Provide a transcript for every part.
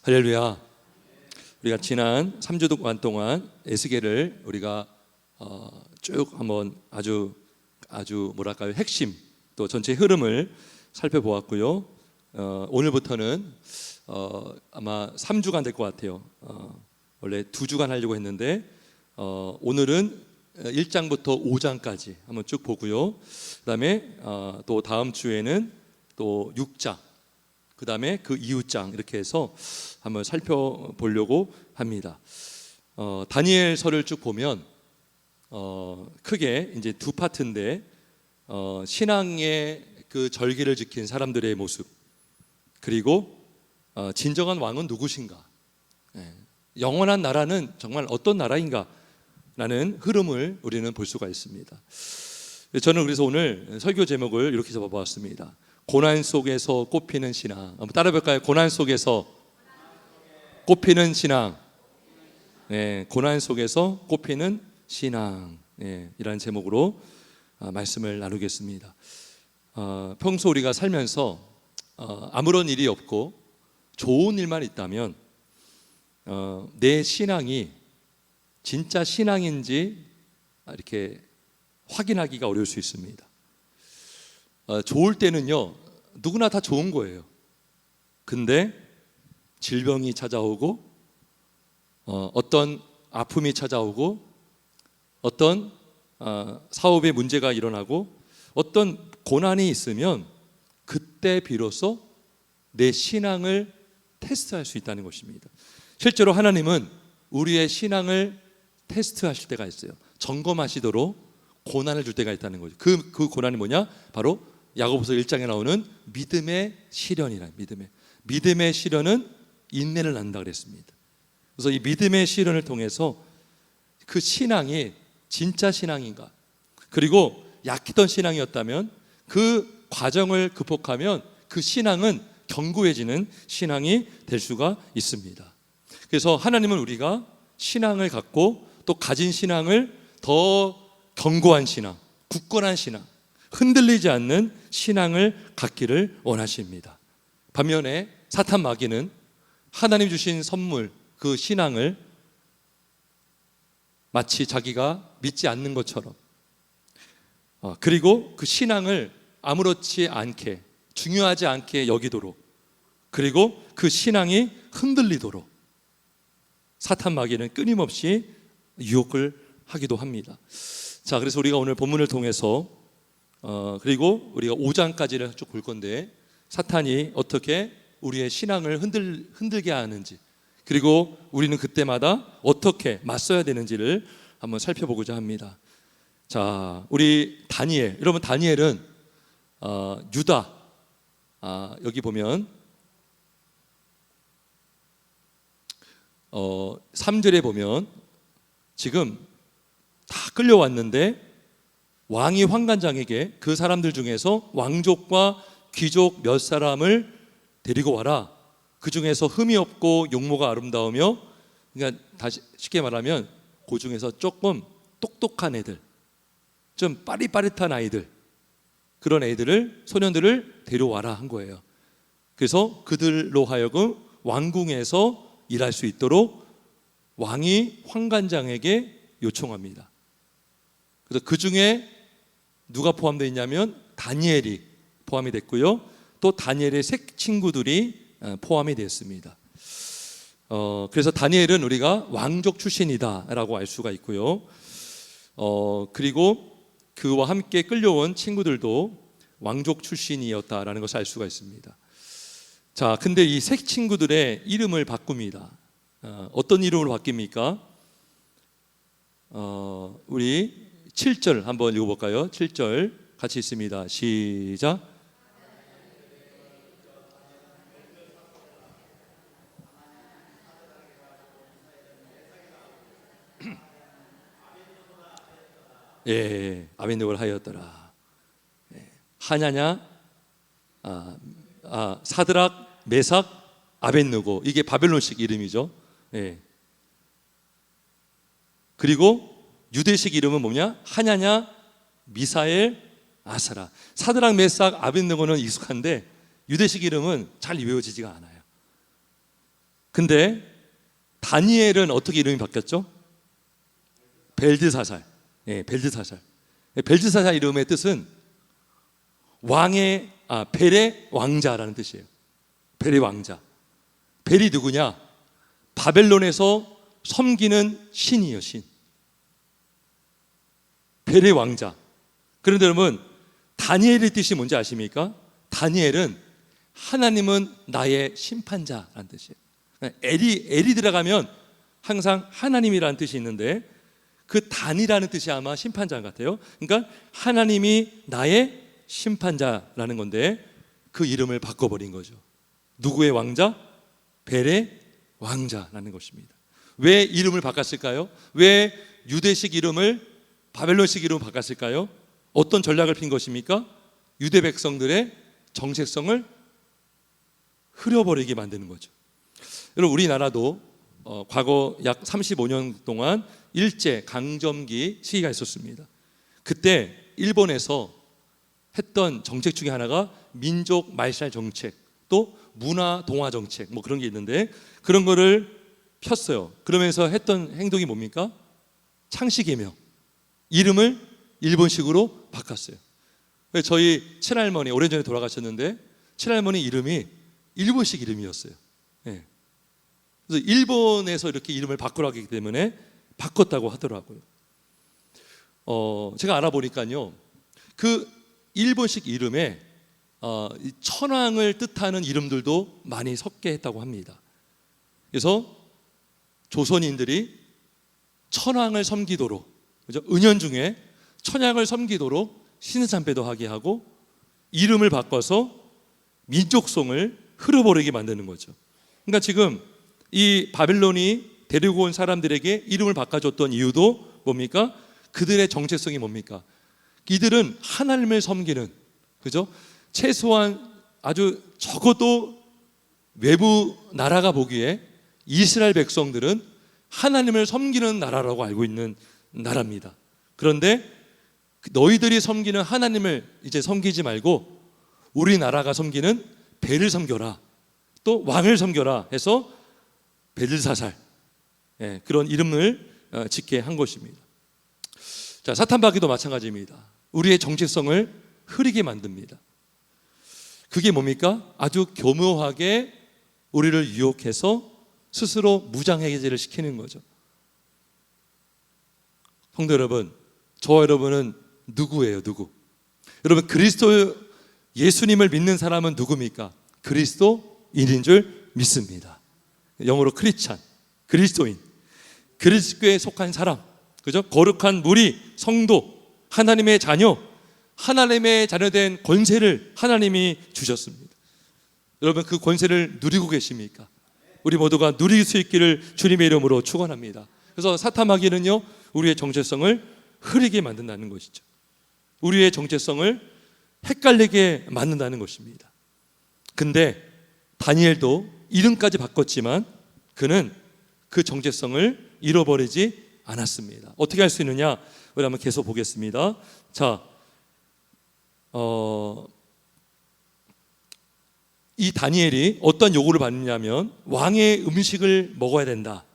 할렐루야. 우리가 지난 3주 동안 에스겔을 우리가 쭉 한번 아주 뭐랄까요, 핵심 또 전체 흐름을 살펴보았고요. 오늘부터는 아마 3주간 될 것 같아요. 원래 2주간 하려고 했는데 오늘은 1장부터 5장까지 한번 쭉 보고요. 그 다음에 또 다음 주에는 또 6장, 그 다음에 그 이웃장, 이렇게 해서 한번 살펴보려고 합니다. 다니엘서를 쭉 보면 크게 이제 두 파트인데, 신앙의 그 절기를 지킨 사람들의 모습, 그리고 진정한 왕은 누구신가, 영원한 나라는 정말 어떤 나라인가 라는 흐름을 우리는 볼 수가 있습니다. 저는 그래서 오늘 설교 제목을 이렇게 잡아보았습니다. 고난 속에서 꽃피는 신앙. 한번 따라 볼까요? 고난 속에서 꽃피는 신앙. 네, 고난 속에서 꽃피는 신앙. 네, 이라는 제목으로 말씀을 나누겠습니다. 평소 우리가 살면서 아무런 일이 없고 좋은 일만 있다면 내 신앙이 진짜 신앙인지 이렇게 확인하기가 어려울 수 있습니다. 좋을 때는요, 누구나 다 좋은 거예요. 근데 질병이 찾아오고 어떤 아픔이 찾아오고 어떤 사업에 문제가 일어나고 어떤 고난이 있으면 그때 비로소 내 신앙을 테스트할 수 있다는 것입니다. 실제로 하나님은 우리의 신앙을 테스트하실 때가 있어요. 점검하시도록 고난을 줄 때가 있다는 거죠. 그 고난이 뭐냐? 바로 야고보서 1장에 나오는 믿음의 시련이라. 믿음의 시련은 인내를 낳는다 그랬습니다. 그래서 이 믿음의 시련을 통해서 그 신앙이 진짜 신앙인가, 그리고 약했던 신앙이었다면 그 과정을 극복하면 그 신앙은 견고해지는 신앙이 될 수가 있습니다. 그래서 하나님은 우리가 신앙을 갖고 또 가진 신앙을 더 견고한 신앙, 굳건한 신앙, 흔들리지 않는 신앙을 갖기를 원하십니다. 반면에 사탄 마귀는 하나님 주신 선물, 그 신앙을 마치 자기가 믿지 않는 것처럼, 그리고 그 신앙을 아무렇지 않게, 중요하지 않게 여기도록, 그리고 그 신앙이 흔들리도록 사탄 마귀는 끊임없이 유혹을 하기도 합니다. 자, 그래서 우리가 오늘 본문을 통해서 그리고 우리가 5장까지를 쭉 볼 건데, 사탄이 어떻게 우리의 신앙을 흔들게 하는지, 그리고 우리는 그때마다 어떻게 맞서야 되는지를 한번 살펴보고자 합니다. 자, 우리 다니엘, 여러분 다니엘은 유다, 여기 보면 3절에 보면 지금 다 끌려왔는데 왕이 환관장에게 그 사람들 중에서 왕족과 귀족 몇 사람을 데리고 와라. 그 중에서 흠이 없고 용모가 아름다우며, 그러니까 다시 쉽게 말하면 그 중에서 조금 똑똑한 애들, 좀 빠릿빠릿한 아이들, 그런 애들을, 소년들을 데려와라 한 거예요. 그래서 그들로 하여금 왕궁에서 일할 수 있도록 왕이 환관장에게 요청합니다. 그래서 그 중에 누가 포함되어 있냐면 다니엘이 포함이 됐고요, 또 다니엘의 새 친구들이 포함이 됐습니다. 그래서 다니엘은 우리가 왕족 출신이다 라고 알 수가 있고요, 그리고 그와 함께 끌려온 친구들도 왕족 출신이었다라는 것을 알 수가 있습니다. 자, 근데 이 새 친구들의 이름을 바꿉니다. 어떤 이름으로 바뀝니까? 우리 7절 한번 읽어볼까요? 7절 같이 있습니다. 시작. 예, 아벤노고를 하였더라. 하냐냐, 사드락, 메삭, 아벤노고, 이게 바벨론식 이름이죠. 예. 그리고 유대식 이름은 뭐냐? 하냐냐, 미사엘, 아사라. 사드락, 메삭, 아벤노고는 익숙한데 유대식 이름은 잘 외워지지가 않아요. 근데 다니엘은 어떻게 이름이 바뀌었죠? 벨드사살. 예, 벨드사살. 벨드사살 이름의 뜻은 벨의 왕자라는 뜻이에요. 벨의 왕자. 벨이 누구냐? 바벨론에서 섬기는 신이에요, 신. 벨의 왕자. 그런데 여러분, 다니엘의 뜻이 뭔지 아십니까? 다니엘은 하나님은 나의 심판자라는 뜻이에요. 엘이 들어가면 항상 하나님이라는 뜻이 있는데 그 단이라는 뜻이 아마 심판자 같아요. 그러니까 하나님이 나의 심판자라는 건데 그 이름을 바꿔버린 거죠. 누구의 왕자? 벨의 왕자라는 것입니다. 왜 이름을 바꿨을까요? 왜 유대식 이름을 바벨론식 이름으로 바꿨을까요? 어떤 전략을 핀 것입니까? 유대 백성들의 정체성을 흐려버리게 만드는 거죠. 여러분, 우리나라도 과거 약 35년 동안 일제 강점기 시기가 있었습니다. 그때 일본에서 했던 정책 중에 하나가 민족 말살 정책, 또 문화 동화 정책, 뭐 그런 게 있는데 그런 거를 폈어요. 그러면서 했던 행동이 뭡니까? 창씨개명, 이름을 일본식으로 바꿨어요. 저희 친할머니 오래전에 돌아가셨는데 친할머니 이름이 일본식 이름이었어요. 예. 그래서 일본에서 이렇게 이름을 바꾸라고 하기 때문에 바꿨다고 하더라고요. 제가 알아보니까요, 그 일본식 이름에 천황을 뜻하는 이름들도 많이 섞게 했다고 합니다. 그래서 조선인들이 천황을 섬기도록, 그죠? 은연중에 천황을 섬기도록 신사참배도 하게 하고 이름을 바꿔서 민족성을 흐려버리게 만드는 거죠. 그러니까 지금 이 바벨론이 데리고 온 사람들에게 이름을 바꿔줬던 이유도 뭡니까? 그들의 정체성이 뭡니까? 이들은 하나님을 섬기는, 그죠? 최소한 아주 적어도 외부 나라가 보기에 이스라엘 백성들은 하나님을 섬기는 나라라고 알고 있는 나라입니다. 그런데 너희들이 섬기는 하나님을 이제 섬기지 말고 우리나라가 섬기는 벨을 섬겨라, 또 왕을 섬겨라 해서 벨사살, 그런 이름을 짓게 한 것입니다. 자, 사탄마귀도 마찬가지입니다. 우리의 정체성을 흐리게 만듭니다. 그게 뭡니까? 아주 교묘하게 우리를 유혹해서 스스로 무장해제를 시키는 거죠. 성도 여러분, 저와 여러분은 누구예요? 누구? 여러분, 그리스도 예수님을 믿는 사람은 누굽니까? 그리스도인인 줄 믿습니다. 영어로 크리스찬, 그리스도인, 그리스도에 속한 사람, 그죠? 거룩한 무리, 성도, 하나님의 자녀, 하나님의 자녀된 권세를 하나님이 주셨습니다. 여러분, 그 권세를 누리고 계십니까? 우리 모두가 누릴 수 있기를 주님의 이름으로 축원합니다. 그래서 사탄마귀는요, 우리의 정체성을 흐리게 만든다는 것이죠. 우리의 정체성을 헷갈리게 만든다는 것입니다. 근데 다니엘도 이름까지 바꿨지만 그는 그 정체성을 잃어버리지 않았습니다. 어떻게 할 수 있느냐? 우리 한번 계속 보겠습니다. 자, 이 다니엘이 어떤 요구를 받느냐면 왕의 음식을 먹어야 된다.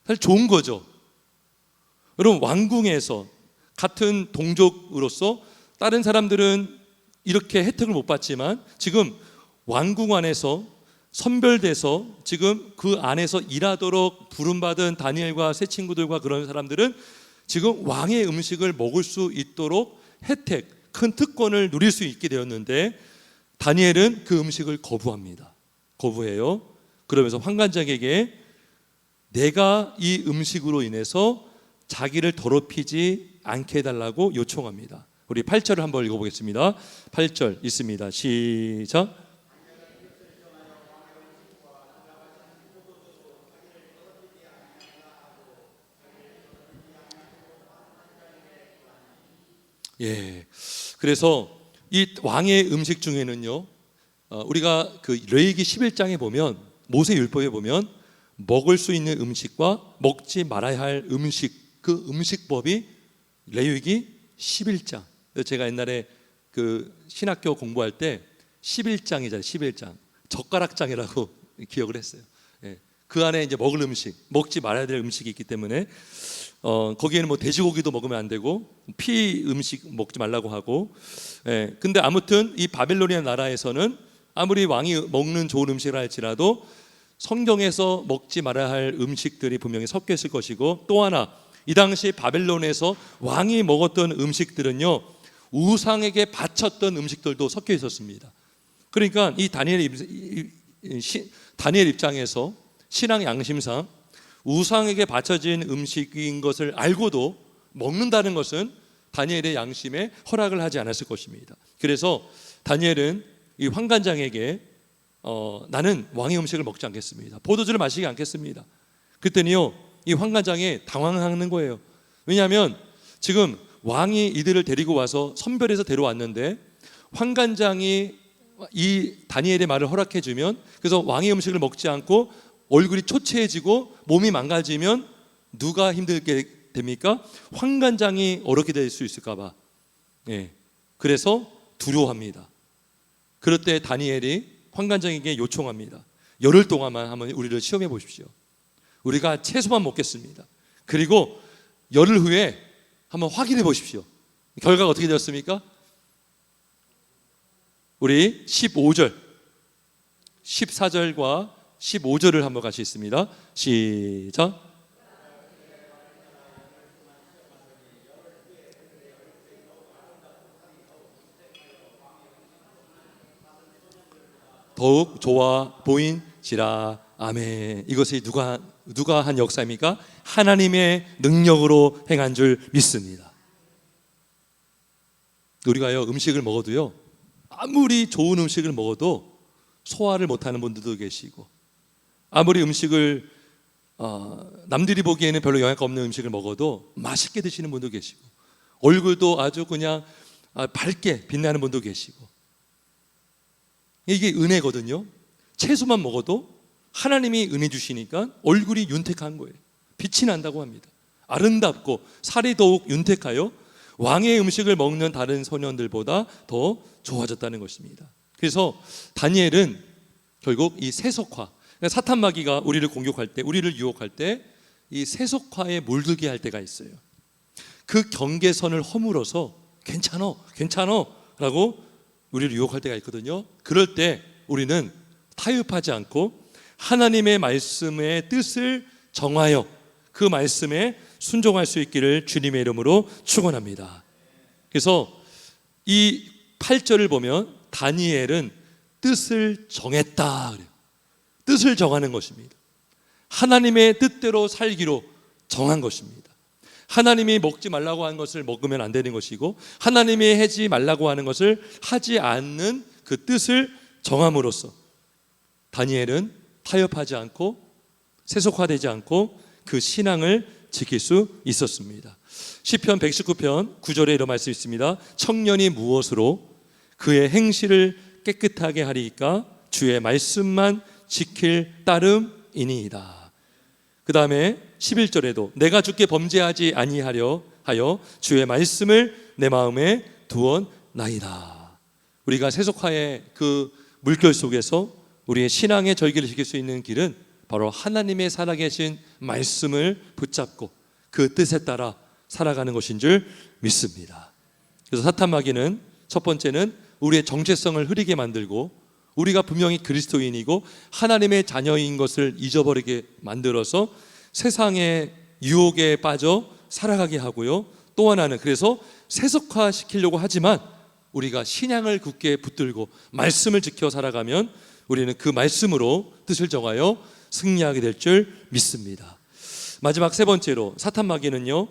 사실 좋은 거죠. 여러분, 왕궁에서 같은 동족으로서 다른 사람들은 이렇게 혜택을 못 받지만 지금 왕궁 안에서 선별돼서 지금 그 안에서 일하도록 부름받은 다니엘과 새 친구들과 그런 사람들은 지금 왕의 음식을 먹을 수 있도록 혜택, 큰 특권을 누릴 수 있게 되었는데 다니엘은 그 음식을 거부합니다. 거부해요. 그러면서 환관장에게 내가 이 음식으로 인해서 자기를 더럽히지 않게 해달라고 요청합니다. 우리 8절을 한번 읽어보겠습니다. 8절 있습니다. 시작. 예. 그래서 이 왕의 음식 중에는요, 우리가 그 레위기 11장에 보면, 모세 율법에 보면 먹을 수 있는 음식과 먹지 말아야 할 음식, 그 음식법이 레위기 11장. 제가 옛날에 그 신학교 공부할 때 11장이잖아요. 11장. 젓가락장이라고 기억을 했어요. 예. 그 안에 이제 먹을 음식, 먹지 말아야 될 음식이 있기 때문에 거기에는 뭐 돼지고기도 먹으면 안 되고 피 음식 먹지 말라고 하고, 근데 아무튼 이 바벨로니아 나라에서는 아무리 왕이 먹는 좋은 음식을 할지라도 성경에서 먹지 말아야 할 음식들이 분명히 섞여 있을 것이고, 또 하나 이 당시 바벨론에서 왕이 먹었던 음식들은요, 우상에게 바쳤던 음식들도 섞여 있었습니다. 그러니까 이 다니엘 입장에서 신앙 양심상 우상에게 바쳐진 음식인 것을 알고도 먹는다는 것은 다니엘의 양심에 허락을 하지 않았을 것입니다. 그래서 다니엘은 이 환관장에게 나는 왕의 음식을 먹지 않겠습니다, 포도주를 마시지 않겠습니다. 그랬더니요, 이 환관장이 당황하는 거예요. 왜냐하면 지금 왕이 이들을 데리고 와서 선별해서 데려왔는데 환관장이 이 다니엘의 말을 허락해 주면, 그래서 왕의 음식을 먹지 않고 얼굴이 초췌해지고 몸이 망가지면 누가 힘들게 됩니까? 환관장이 어렵게 될 수 있을까 봐. 그래서 두려워합니다. 그럴 때 다니엘이 환관장에게 요청합니다. 열흘 동안만 한번 우리를 시험해 보십시오. 우리가 채소만 먹겠습니다. 그리고 열흘 후에 한번 확인해 보십시오. 결과가 어떻게 되었습니까? 우리 15절, 14절과 15절을 한번 같이 읽습니다. 시작. 더욱 좋아 보인지라. 아멘. 이것이 누가 한 역사입니까? 하나님의 능력으로 행한 줄 믿습니다. 우리가요, 음식을 먹어도요, 아무리 좋은 음식을 먹어도 소화를 못하는 분들도 계시고, 아무리 음식을 남들이 보기에는 별로 영향가 없는 음식을 먹어도 맛있게 드시는 분도 계시고, 얼굴도 아주 그냥 밝게 빛나는 분도 계시고, 이게 은혜거든요. 채소만 먹어도 하나님이 은혜 주시니까 얼굴이 윤택한 거예요. 빛이 난다고 합니다. 아름답고 살이 더욱 윤택하여 왕의 음식을 먹는 다른 소년들보다 더 좋아졌다는 것입니다. 그래서 다니엘은 결국 이 세속화, 사탄 마귀가 우리를 공격할 때, 우리를 유혹할 때 이 세속화에 물들게 할 때가 있어요. 그 경계선을 허물어서 괜찮어 라고 우리를 유혹할 때가 있거든요. 그럴 때 우리는 타협하지 않고 하나님의 말씀의 뜻을 정하여 그 말씀에 순종할 수 있기를 주님의 이름으로 축원합니다. 그래서 이 8절을 보면 다니엘은 뜻을 정했다 그래요. 뜻을 정하는 것입니다. 하나님의 뜻대로 살기로 정한 것입니다. 하나님이 먹지 말라고 하는 것을 먹으면 안 되는 것이고, 하나님이 하지 말라고 하는 것을 하지 않는 그 뜻을 정함으로써 다니엘은 타협하지 않고 세속화되지 않고 그 신앙을 지킬 수 있었습니다. 시편 119편 9절에 이런 말씀이 있습니다. 청년이 무엇으로 그의 행실을 깨끗하게 하리까? 주의 말씀만 지킬 따름이니이다. 그 다음에 11절에도 내가 주께 범죄하지 아니하려 하여 주의 말씀을 내 마음에 두었나이다. 우리가 세속화의 그 물결 속에서 우리의 신앙의 절기를 지킬 수 있는 길은 바로 하나님의 살아계신 말씀을 붙잡고 그 뜻에 따라 살아가는 것인 줄 믿습니다. 그래서 사탄 마귀는 첫 번째는 우리의 정체성을 흐리게 만들고, 우리가 분명히 그리스도인이고 하나님의 자녀인 것을 잊어버리게 만들어서 세상의 유혹에 빠져 살아가게 하고요. 또 하나는 그래서 세속화시키려고 하지만 우리가 신앙을 굳게 붙들고 말씀을 지켜 살아가면 우리는 그 말씀으로 뜻을 정하여 승리하게 될 줄 믿습니다. 마지막 세 번째로 사탄 마귀는요,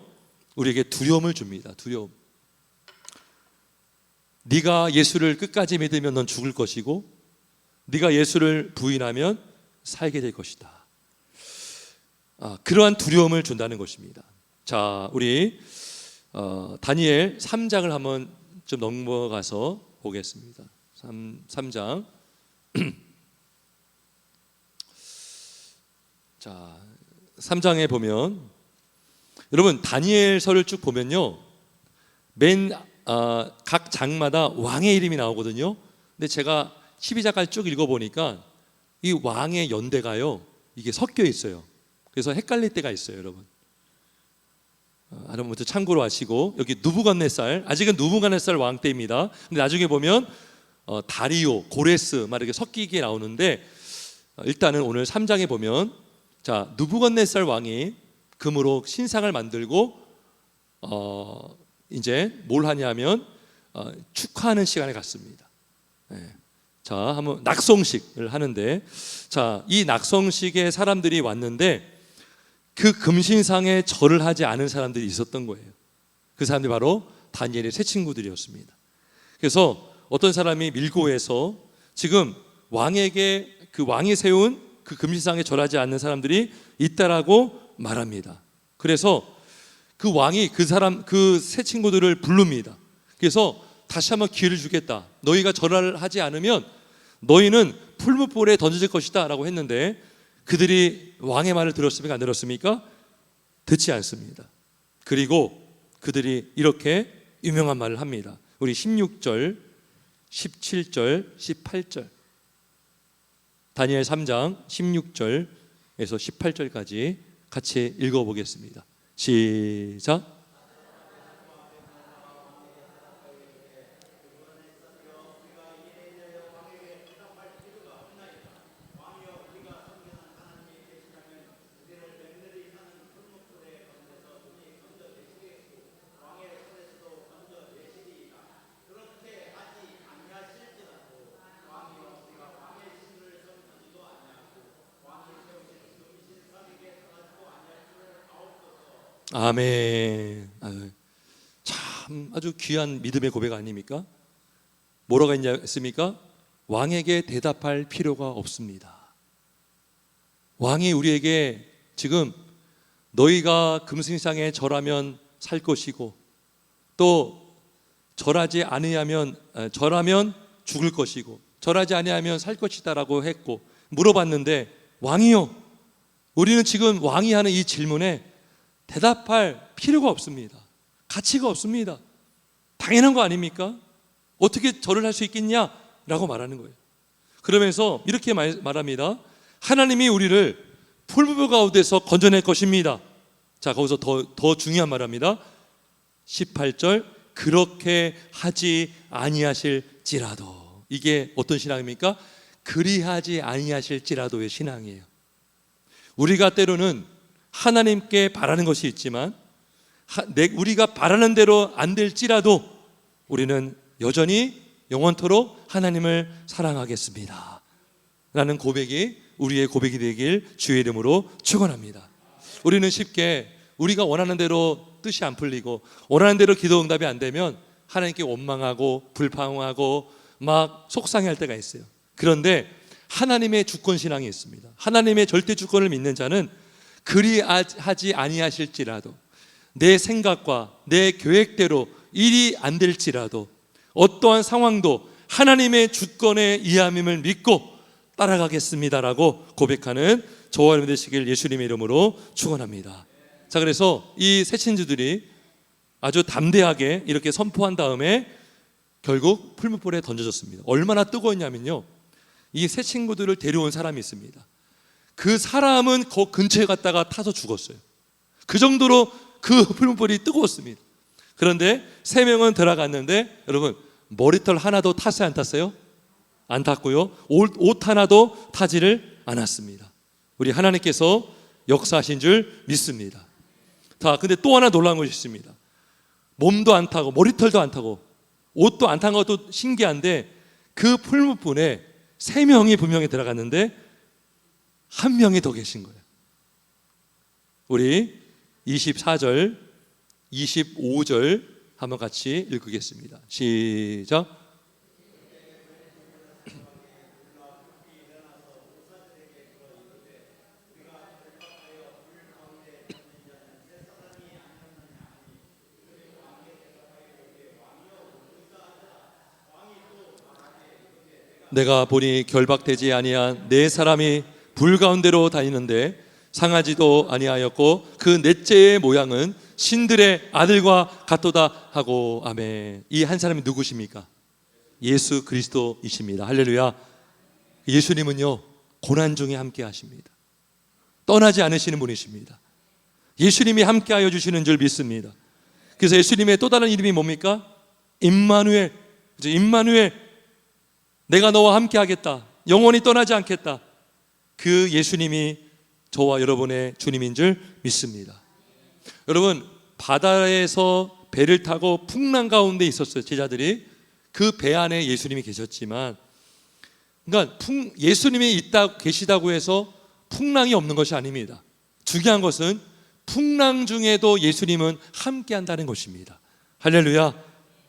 우리에게 두려움을 줍니다. 두려움. 네가 예수를 끝까지 믿으면 넌 죽을 것이고, 네가 예수를 부인하면 살게 될 것이다. 그러한 두려움을 준다는 것입니다. 자, 우리 다니엘 3장을 한번 좀 넘어가서 보겠습니다. 3장. 자, 3장에 보면 여러분 다니엘서를 쭉 보면요, 각 장마다 왕의 이름이 나오거든요. 근데 제가 12장까지 쭉 읽어보니까 이 왕의 연대가요 이게 섞여 있어요. 그래서 헷갈릴 때가 있어요, 여러분. 여러분 먼저 참고로 하시고, 여기 느부갓네살, 아직은 느부갓네살 왕 때입니다. 근데 나중에 보면 다리오, 고레스 막 이렇게 섞이게 나오는데, 일단은 오늘 3장에 보면, 자, 느부갓네살 왕이 금으로 신상을 만들고 이제 뭘 하냐면 축하하는 시간에 갔습니다. 자, 한번 낙성식을 하는데, 자, 이 낙성식에 사람들이 왔는데 그 금신상에 절을 하지 않은 사람들이 있었던 거예요. 그 사람들이 바로 다니엘의 세 친구들이었습니다. 그래서 어떤 사람이 밀고에서 지금 왕에게 그 왕이 세운 그 금신상에 절하지 않는 사람들이 있다라고 말합니다. 그래서 그 왕이 그 세 친구들을 부릅니다. 그래서 다시 한번 기회를 주겠다. 너희가 절을 하지 않으면 너희는 풀무불에 던져질 것이다 라고 했는데, 그들이 왕의 말을 들었습니까? 안 들었습니까? 듣지 않습니다. 그리고 그들이 이렇게 유명한 말을 합니다. 우리 16절, 17절, 18절, 다니엘 3장 16절에서 18절까지 같이 읽어보겠습니다. 시작. 아멘. 참 아주 귀한 믿음의 고백 아닙니까? 뭐라고 했습니까? 왕에게 대답할 필요가 없습니다. 왕이 우리에게 지금 너희가 금신상에 절하면 살 것이고, 또 절하면 죽을 것이고, 절하지 아니하면 살 것이다라고 했고, 물어봤는데, 왕이요, 우리는 지금 왕이 하는 이 질문에 대답할 필요가 없습니다. 가치가 없습니다. 당연한 거 아닙니까? 어떻게 절을 할 수 있겠냐라고 말하는 거예요. 그러면서 이렇게 말합니다. 하나님이 우리를 풀무불 가운데서 건져낼 것입니다. 자, 거기서 더 중요한 말합니다. 18절, 그렇게 하지 아니하실지라도. 이게 어떤 신앙입니까? 그리하지 아니하실지라도의 신앙이에요. 우리가 때로는 하나님께 바라는 것이 있지만 우리가 바라는 대로 안 될지라도 우리는 여전히 영원토록 하나님을 사랑하겠습니다 라는 고백이 우리의 고백이 되길 주의 이름으로 축원합니다. 우리는 쉽게 우리가 원하는 대로 뜻이 안 풀리고 원하는 대로 기도 응답이 안 되면 하나님께 원망하고 불평하고 막 속상해할 때가 있어요. 그런데 하나님의 주권 신앙이 있습니다. 하나님의 절대 주권을 믿는 자는 그리하지 아니하실지라도, 내 생각과 내 계획대로 일이 안 될지라도 어떠한 상황도 하나님의 주권에 이함임을 믿고 따라가겠습니다라고 고백하는 저와 여러분 되시길 예수님의 이름으로 축원합니다. 자, 그래서 이 세 친구들이 아주 담대하게 이렇게 선포한 다음에 결국 풀무불에 던져졌습니다. 얼마나 뜨거웠냐면요, 이 세 친구들을 데려온 사람이 있습니다. 그 사람은 그 근처에 갔다가 타서 죽었어요. 그 정도로 그 풀무불이 뜨거웠습니다. 그런데 세 명은 들어갔는데, 여러분, 머리털 하나도 탔어요, 안 탔어요? 안 탔고요, 옷 하나도 타지를 않았습니다. 우리 하나님께서 역사하신 줄 믿습니다. 자, 근데 또 하나 놀라운 것이 있습니다. 몸도 안 타고 머리털도 안 타고 옷도 안 탄 것도 신기한데, 그 풀무불에 세 명이 분명히 들어갔는데 한 명이 더 계신 거예요. 우리 24절, 25절 한번 같이 읽겠습니다. 시작. 내가 보니 결박되지 아니한 네 사람이 불 가운데로 다니는데 상하지도 아니하였고 그 넷째의 모양은 신들의 아들과 같도다 하고. 아멘. 이 한 사람이 누구십니까? 예수 그리스도이십니다. 할렐루야. 예수님은요, 고난 중에 함께 하십니다. 떠나지 않으시는 분이십니다. 예수님이 함께하여 주시는 줄 믿습니다. 그래서 예수님의 또 다른 이름이 뭡니까? 임마누엘. 임마누엘, 내가 너와 함께하겠다, 영원히 떠나지 않겠다. 그 예수님이 저와 여러분의 주님인 줄 믿습니다. 여러분, 바다에서 배를 타고 풍랑 가운데 있었어요. 제자들이 그 배 안에 예수님이 계셨지만, 그러니까 예수님이 계시다고 해서 풍랑이 없는 것이 아닙니다. 중요한 것은 풍랑 중에도 예수님은 함께 한다는 것입니다. 할렐루야.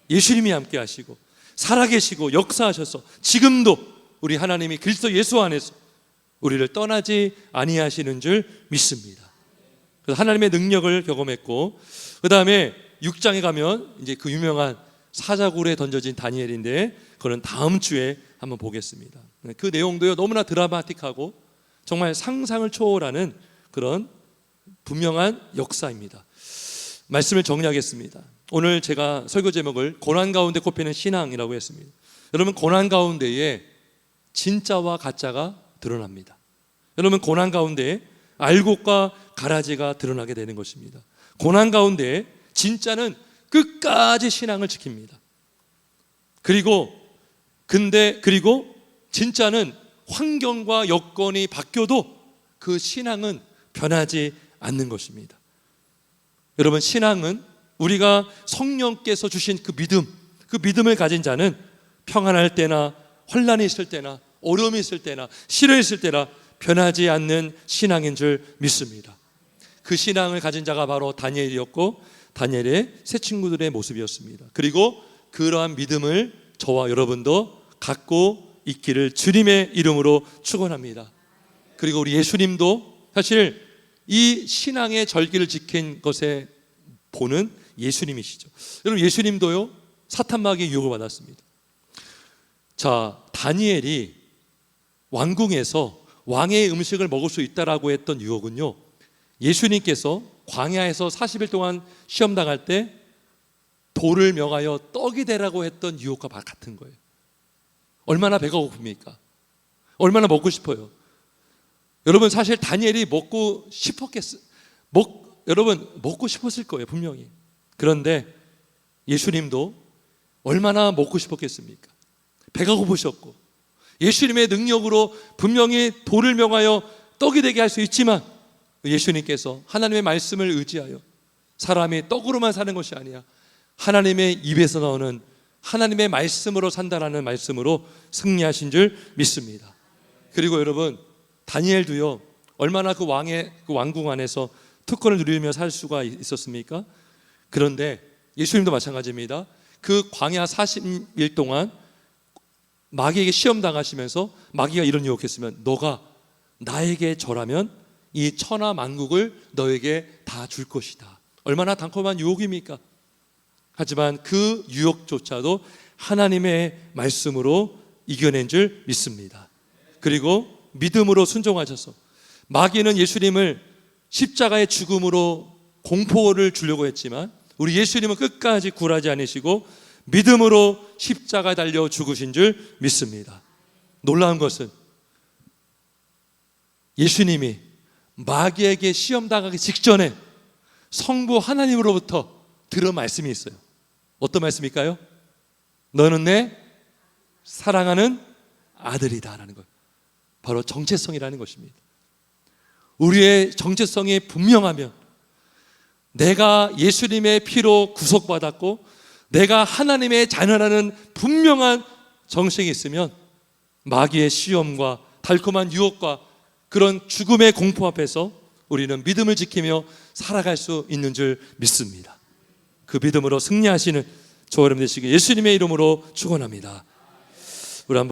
예수님이 함께 하시고 살아계시고 역사하셔서 지금도 우리 하나님이 그리스도 예수 안에서 우리를 떠나지 아니하시는 줄 믿습니다. 그래서 하나님의 능력을 경험했고, 그 다음에 6장에 가면 이제 그 유명한 사자굴에 던져진 다니엘인데, 그건 다음 주에 한번 보겠습니다. 그 내용도요 너무나 드라마틱하고 정말 상상을 초월하는 그런 분명한 역사입니다. 말씀을 정리하겠습니다. 오늘 제가 설교 제목을 고난 가운데 꼽히는 신앙이라고 했습니다. 여러분, 고난 가운데에 진짜와 가짜가 드러납니다. 여러분, 고난 가운데 알곡과 가라지가 드러나게 되는 것입니다. 고난 가운데 진짜는 끝까지 신앙을 지킵니다. 그리고 진짜는 환경과 여건이 바뀌어도 그 신앙은 변하지 않는 것입니다. 여러분, 신앙은 우리가 성령께서 주신 그 믿음을 가진 자는 평안할 때나 환난이 있을 때나 어려움이 있을 때나 시련이 있을 때나 변하지 않는 신앙인 줄 믿습니다. 그 신앙을 가진 자가 바로 다니엘이었고, 다니엘의 새 친구들의 모습이었습니다. 그리고 그러한 믿음을 저와 여러분도 갖고 있기를 주님의 이름으로 축원합니다. 그리고 우리 예수님도 사실 이 신앙의 절기를 지킨 것에 보는 예수님이시죠. 여러분, 예수님도요 사탄 마귀의 유혹을 받았습니다. 자, 다니엘이 왕궁에서 왕의 음식을 먹을 수 있다라고 했던 유혹은요, 예수님께서 광야에서 40일 동안 시험 당할 때 돌을 명하여 떡이 되라고 했던 유혹과 같은 거예요. 얼마나 배가 고픕니까? 얼마나 먹고 싶어요. 여러분, 사실 다니엘이 먹고 싶었을 거예요, 분명히. 그런데 예수님도 얼마나 먹고 싶었겠습니까? 배가 고프셨고, 예수님의 능력으로 분명히 돌을 명하여 떡이 되게 할 수 있지만, 예수님께서 하나님의 말씀을 의지하여 사람이 떡으로만 사는 것이 아니야, 하나님의 입에서 나오는 하나님의 말씀으로 산다라는 말씀으로 승리하신 줄 믿습니다. 그리고 여러분, 다니엘도요 얼마나 그 왕궁 안에서 특권을 누리며 살 수가 있었습니까? 그런데 예수님도 마찬가지입니다. 그 광야 40일 동안 마귀에게 시험 당하시면서 마귀가 이런 유혹했으면, 너가 나에게 절하면 이 천하 만국을 너에게 다 줄 것이다. 얼마나 달콤한 유혹입니까? 하지만 그 유혹조차도 하나님의 말씀으로 이겨낸 줄 믿습니다. 그리고 믿음으로 순종하셔서, 마귀는 예수님을 십자가의 죽음으로 공포를 주려고 했지만 우리 예수님은 끝까지 굴하지 않으시고 믿음으로 십자가에 달려 죽으신 줄 믿습니다. 놀라운 것은 예수님이 마귀에게 시험 당하기 직전에 성부 하나님으로부터 들은 말씀이 있어요. 어떤 말씀일까요? 너는 내 사랑하는 아들이다 라는 것. 바로 정체성이라는 것입니다. 우리의 정체성이 분명하면, 내가 예수님의 피로 구속받았고 내가 하나님의 자녀라는 분명한 정체성이 있으면 마귀의 시험과 달콤한 유혹과 그런 죽음의 공포 앞에서 우리는 믿음을 지키며 살아갈 수 있는 줄 믿습니다. 그 믿음으로 승리하시는 저와 여러분 되시길 예수님의 이름으로 축원합니다. 우리 한번